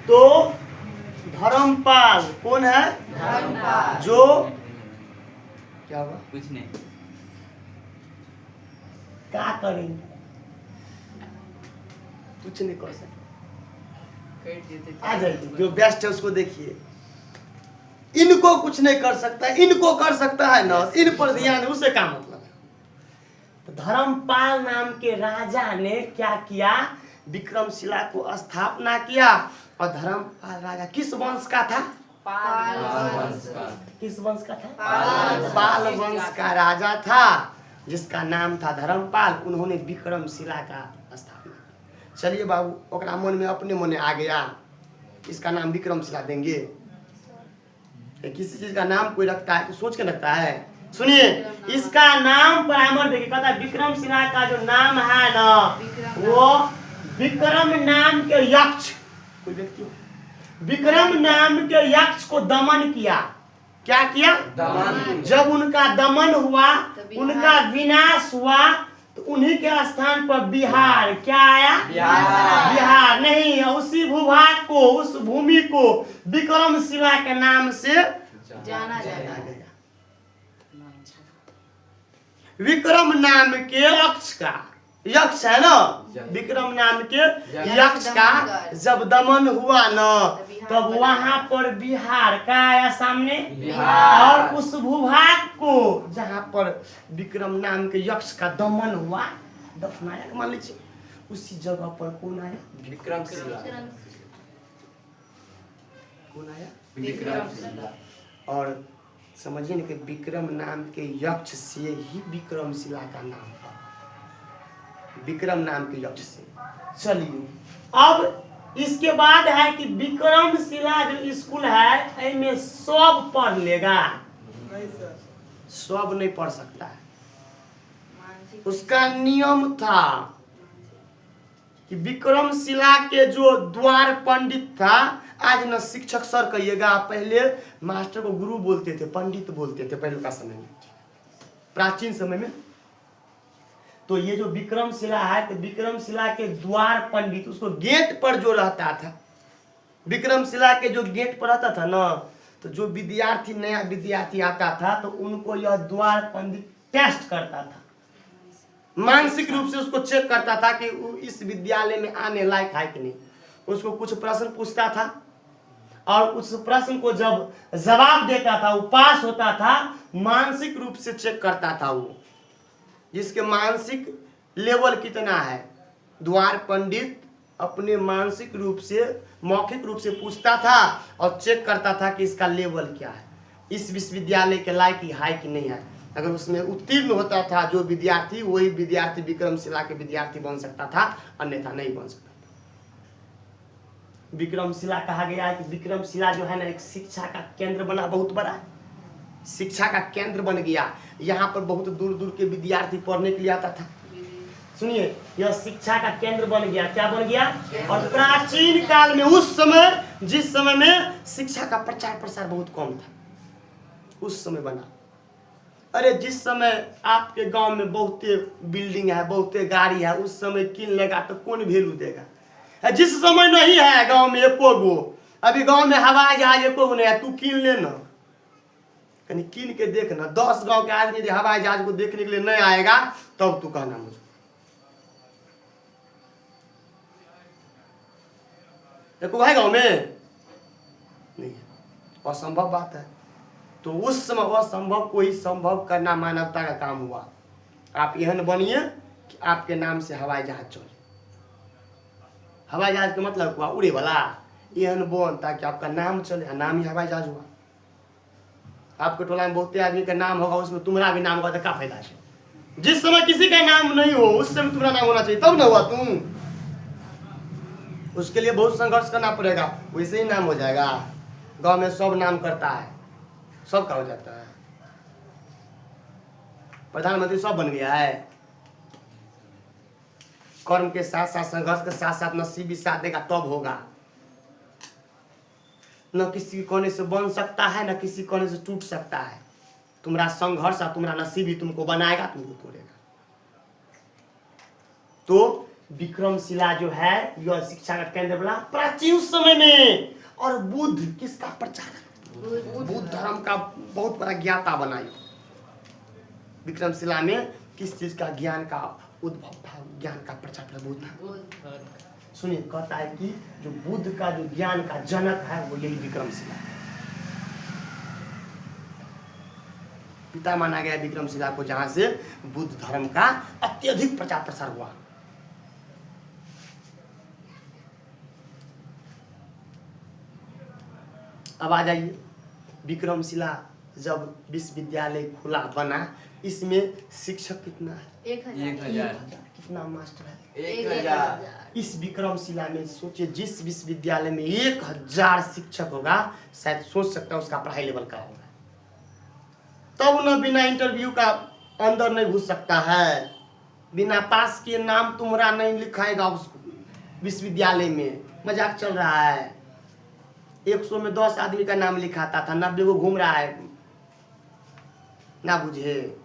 तो धर्मपाल कौन है? धर्मपाल। जो क्या हुआ? कुछ नहीं। क्या करेंगे? कुछ नहीं कर सकते। आ जाइए, जो बेस्ट है उसको देखिए। इनको कुछ नहीं कर सकता, इनको कर सकता है ना, इन पर ध्यान है, उससे क्या मतलब है? तो धर्मपाल नाम के राजा ने क्या किया? विक्रमशिला को स्थापना किया। और धर्मपाल राजा किस वंश का था? पाल वंश का। किस वंश का था? पाल वंश का राजा था, जिसका नाम था धर्मपाल। उन्होंने विक्रमशिला का स्थापना किया। चलिए बाबू, ओकरा मन में अपने मने आ गया, इसका नाम विक्रमशिला देंगे। किसी चीज का नाम कोई रखता है तो सोच के रखता है। सुनिए, इसका नाम परामर्श देखिए, कहता है विक्रमशिला का जो नाम है ना, वो विक्रम नाम के यक्ष, कोई व्यक्ति हो, विक्रम नाम के यक्ष को दमन किया। क्या किया? दमन। जब उनका दमन हुआ, उनका विनाश हुआ, तो उन्हीं के स्थान पर बिहार क्या आया? बिहार नहीं, उसी भूभाग को, उस भूमि को विक्रमशिला के नाम से जाना जाता है। विक्रम नाम के यक्ष का, यक्ष है ना, विक्रम नाम के यक्ष का जब दमन हुआ ना, तब वहां पर बिहार का आया सामने। और उस भूभाग को जहां पर विक्रम नाम के यक्ष का दमन हुआ, दफनाया, मान लीजिए, उसी जगह पर कौन आया? विक्रमशिला। कौन आया? विक्रमशिला। और समझिए ना कि विक्रम नाम के यक्ष से ही विक्रमशिला का नाम था, विक्रम नाम के यक्ष से। चलिए, अब इसके बाद है कि विक्रमशिला जो स्कूल है, इसमें सब पढ़ लेगा? सब नहीं पढ़ सकता है। उसका नियम था कि विक्रमशिला के जो द्वार पंडित था, आज न शिक्षक सर कहिएगा, पहले मास्टर को गुरु बोलते थे, पंडित बोलते थे पहले का समय में, प्राचीन समय में। तो ये जो विक्रमशिला है, तो विक्रमशिला के द्वार पंडित, उसको गेट पर जो रहता था, विक्रमशिला के जो गेट पर रहता था ना, तो जो विद्यार्थी, नया विद्यार्थी आता था, तो उनको यह द्वार पंडित टेस्ट करता था, मानसिक रूप से उसको चेक करता था कि वो इस विद्यालय में आने लायक है कि नहीं। उसको कुछ प्रश्न पूछता था, और उस प्रश्न को जब जवाब देता था, वो पास होता था। मानसिक रूप से चेक करता था वो, जिसके मानसिक लेवल कितना है। द्वार पंडित अपने मानसिक रूप से, मौखिक रूप से पूछता था और चेक करता था कि इसका लेवल क्या है, इस विश्वविद्यालय के लायक है कि नहीं है। अगर उसमें उत्तीर्ण होता था जो विद्यार्थी, वही विद्यार्थी विक्रमशिला के विद्यार्थी बन सकता था, अन्यथा नहीं बन सकता था। विक्रमशिला कहा गया है कि विक्रमशिला जो है ना, एक शिक्षा का केंद्र बना, बहुत बड़ा शिक्षा का केंद्र बन गया। यहाँ पर बहुत दूर दूर के विद्यार्थी पढ़ने के लिए आता था। सुनिए, यह शिक्षा का केंद्र बन गया। क्या बन गया? और प्राचीन काल में, उस समय, जिस समय में शिक्षा का प्रचार प्रसार बहुत कम था, उस समय बना। अरे जिस समय आपके गांव में बहुते बिल्डिंग है, बहुते गाड़ी है, उस समय किन लेगा तो कौन वैल्यू देगा। जिस समय नहीं है गांव में एको गो, अभी गांव में हवाई जहाज एको गो नहीं है, तू किन लेना, कहीं किन के देखना। 10 गांव के आदमी यदि हवाई जहाज को देखने के लिए नहीं आएगा, तब तू कहना मुझे। एको है गांव में? नहीं, असंभव बात है। तो उस समय असंभव को ही संभव करना मानवता का काम हुआ। आप यह बनिए कि आपके नाम से हवाई जहाज चले। हवाई जहाज का मतलब हुआ उड़े वाला, यह बन ताकि आपका नाम चले, नाम ही हवाई जहाज हुआ। आपके टोला में बहुते आदमी का नाम होगा, उसमें तुम्हारा भी नाम होगा, तो क्या फायदा है? जिस समय किसी का नाम नहीं हो, उस समय तुम्हारा नाम होना चाहिए, तब ना हुआ तुम। उसके लिए बहुत संघर्ष करना पड़ेगा, वैसे ही नाम हो जाएगा। गांव में सब नाम करता है, सब का हो जाता है। प्रधानमंत्री सब बन गया है। कर्म के साथ साथ, संघर्ष के साथ साथ नसीब भी साथ देगा, तब होगा। न किसी कोने से बन सकता है, न किसी कोने से टूट सकता है। तुम्हारा संघर्ष और तुम्हारा नसीब ही तुमको बनाएगा, तुमको तोड़ेगा। तो विक्रमशिला जो है यह शिक्षा का केंद्र बना प्राचीन समय में। और बुद्ध किसका प्रचारक, बुद्ध धर्म का बहुत बड़ा ज्ञाता बना। विक्रमशिला में किस चीज का ज्ञान का उद्भव था, ज्ञान का प्रचार प्रबुद्ध था। सुनिए, कहता है कि जो बुद्ध का जो ज्ञान का जनक है वो यही विक्रमशिला है। पिता माना गया विक्रमशिला को, जहां से बुद्ध धर्म का अत्यधिक प्रचार प्रसार हुआ। अब आ जाइए, विक्रमशिला जब विश्वविद्यालय खुला बना, इसमें शिक्षक कितना है? 1000। कितना मास्टर है? 1000। इस विक्रमशिला में सोचिए, जिस विश्वविद्यालय में 1000 शिक्षक होगा, शायद सोच सकता है उसका पढ़ाई लेवल का होगा। तब न बिना इंटरव्यू का अंदर नहीं घुस सकता है, बिना पास किए नाम तुम्हारा नहीं लिखाएगा उसको विश्वविद्यालय में। मजाक चल रहा है। 100 में 10 आदमी का नाम लिखाता था, 90 को घूम रहा है। ना बुझे,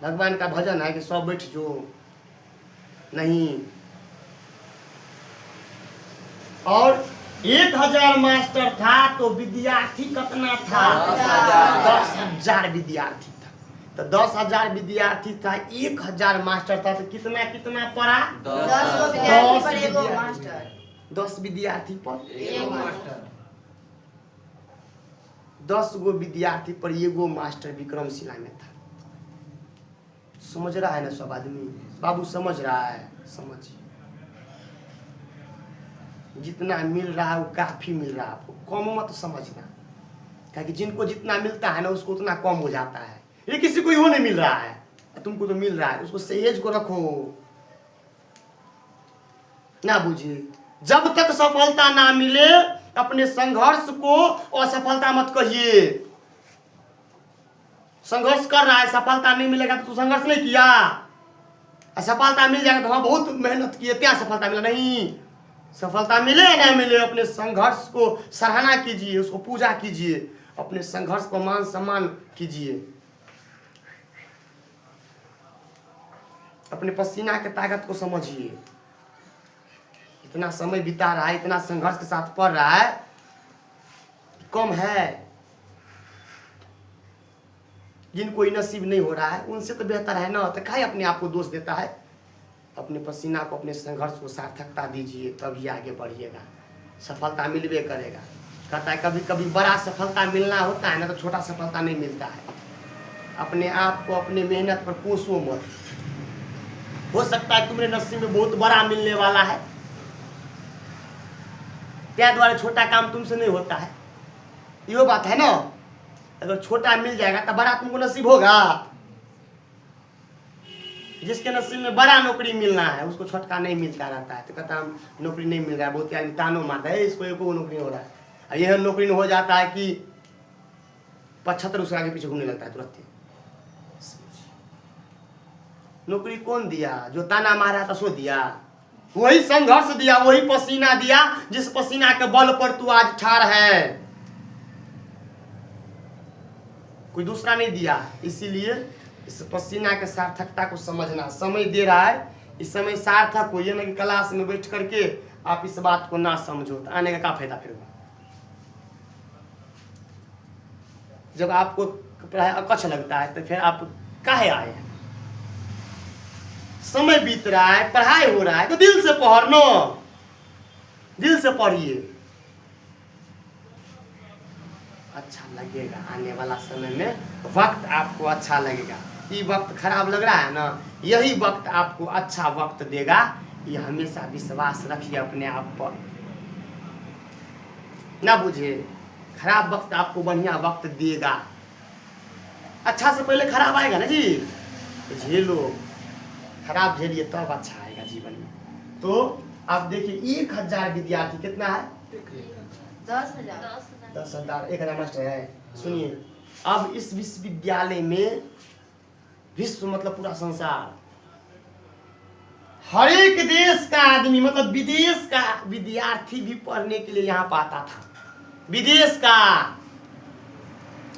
भगवान का भजन है कि सब बैठ जो नहीं। और 1000 मास्टर था तो विद्यार्थी कितना था? 10,000 विद्यार्थी था। तो 10,000 विद्यार्थी था, 1000 मास्टर था, तो कितना कितना पढ़ा? 10 विद्यार्थी पर 1 मास्टर। 10 गो विद्यार्थी पर 1 गो मास्टर विक्रमशिला में था। समझ रहा है ना सब आदमी? बाबू समझ रहा है? समझिए, जितना मिल रहा है वो काफी मिल रहा है आपको, कम मत समझना। क्योंकि जिनको जितना मिलता है ना उसको उतना कम हो जाता है। ये किसी को वो नहीं मिल रहा है, तुमको तो मिल रहा है, उसको सहेज को रखो। ना बुझे, जब तक सफलता ना मिले अपने संघर्ष को असफलता मत कहिए। संघर्ष कर रहा है, सफलता नहीं मिलेगा तो तू संघर्ष नहीं किया। सफलता मिल जाएगा तो हाँ बहुत मेहनत किए क्या सफलता मिला, नहीं। सफलता मिले या ना मिले, अपने संघर्ष को सराहना कीजिए, उसको पूजा कीजिए, अपने संघर्ष को मान सम्मान कीजिए। अपने पसीना के ताकत को समझिए। इतना समय बिता रहा है, इतना संघर्ष के साथ पढ़ रहा है, कम है। जिनको नसीब नहीं हो रहा है उनसे तो बेहतर है ना। तो काहे अपने आप को दोष देता है? अपने पसीना को, अपने संघर्ष को सार्थकता दीजिए, तभी आगे बढ़िएगा, सफलता मिलवे करेगा। कहता है कभी कभी बड़ा सफलता मिलना होता है ना, तो छोटा सफलता नहीं मिलता है। अपने आप को, अपने मेहनत पर कोसो मत। हो सकता है तुम्हारे नसीब में बहुत बड़ा मिलने वाला है, त्या द्वारा छोटा काम तुमसे नहीं होता है। ये बात है ना। अगर छोटा मिल जाएगा तो बड़ा तुमको नसीब होगा। जिसके नसीब में बड़ा नौकरी मिलना है उसको छोटका नहीं मिलता रहता है। तो कहता हम नौकरी नहीं मिल रहा है, बहुत आदमी तानो मारता है इसको एको नौकरी हो रहा है। और यह नौकरी हो जाता है कि 75 उसके आगे पीछे घूमने लगता है तुरंत। नौकरी कौन दिया? जो ताना मारा था सो दिया। वही संघर्ष दिया, वही पसीना दिया, जिस पसीना के बल पर तू आज ठाड़ है, कोई दूसरा नहीं दिया। इसीलिए इस पसीना के सार्थकता को समझना। समय दे रहा है, इस समय सार्थक हो। ये ना कि क्लास में बैठ करके आप इस बात को ना समझो तो आने का क्या फायदा फिर? जब आपको पढ़ाई अकच्छ लगता है तो फिर आप काहे आए हैं? समय बीत रहा है, पढ़ाई हो रहा है, तो दिल से पढ़ना, दिल से पढ़िए, अच्छा लगेगा। आने वाला समय में वक्त आपको अच्छा लगेगा। ये वक्त खराब लग रहा है ना, यही वक्त आपको अच्छा वक्त देगा। ये हमेशा विश्वास रखिए अपने आप पर, ना बुझे। खराब वक्त आपको बढ़िया वक्त देगा। अच्छा से पहले खराब आएगा ना जी, तो झेलो, खराब झेलिए तब अच्छा आएगा जीवन में। तो आप देखिए 1000 विद्यार्थी कितना है? 10,000। 1000 मास्टर है। सुनिए, अब इस विश्वविद्यालय में विश्व मतलब पूरा संसार, हर एक देश का आदमी मतलब विदेश का विद्यार्थी भी पढ़ने के लिए यहाँ पर आता था। विदेश का,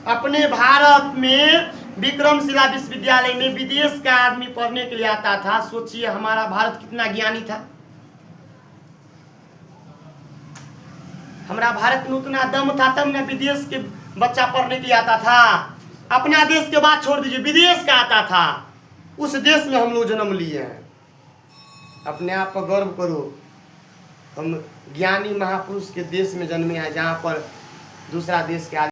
अपने भारत में विक्रमशिला विश्वविद्यालय में विदेश का आदमी पढ़ने के लिए आता था। सोचिए हमारा भारत कितना ज्ञानी था। हमारा भारत में उतना दम था तब ना विदेश के बच्चा पढ़ने के लिए आता था। अपना देश के बात छोड़ दीजिए, विदेश का आता था। उस देश में हम लोग जन्म लिए हैं। अपने आप पर गर्व करो, हम ज्ञानी महापुरुष के देश में जन्मे हैं, जहाँ पर दूसरा देश के